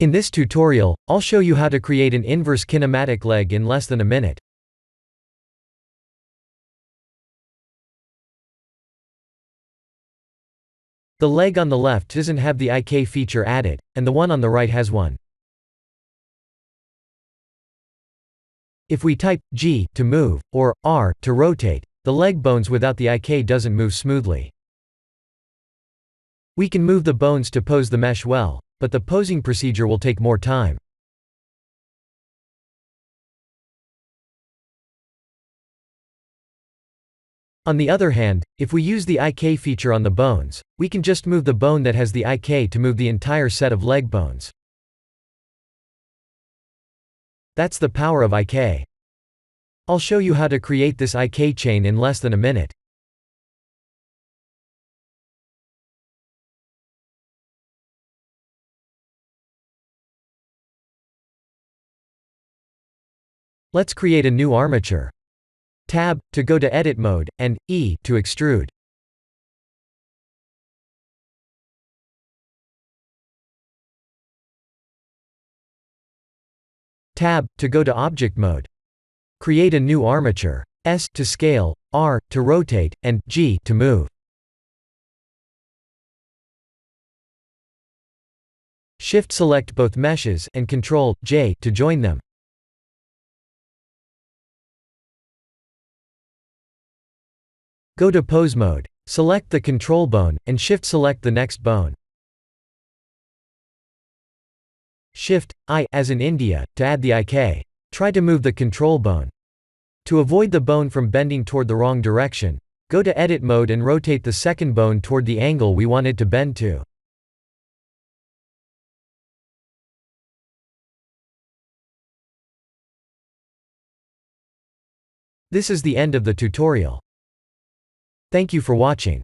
In this tutorial, I'll show you how to create an inverse kinematic leg in less than a minute. The leg on the left doesn't have the IK feature added, and the one on the right has one. If we type G to move, or R to rotate, the leg bones without the IK doesn't move smoothly. We can move the bones to pose the mesh well, but the posing procedure will take more time. On the other hand, if we use the IK feature on the bones, we can just move the bone that has the IK to move the entire set of leg bones. That's the power of IK. I'll show you how to create this IK chain in less than a minute. Let's create a new armature. Tab to go to edit mode, and E to extrude. Tab to go to object mode. Create a new armature. S to scale, R to rotate, and G to move. Shift select both meshes and Ctrl J to join them. Go to pose mode. Select the control bone, and shift select the next bone. Shift I, as in India, to add the IK. Try to move the control bone. To avoid the bone from bending toward the wrong direction, go to edit mode and rotate the second bone toward the angle we want it to bend to. This is the end of the tutorial. Thank you for watching.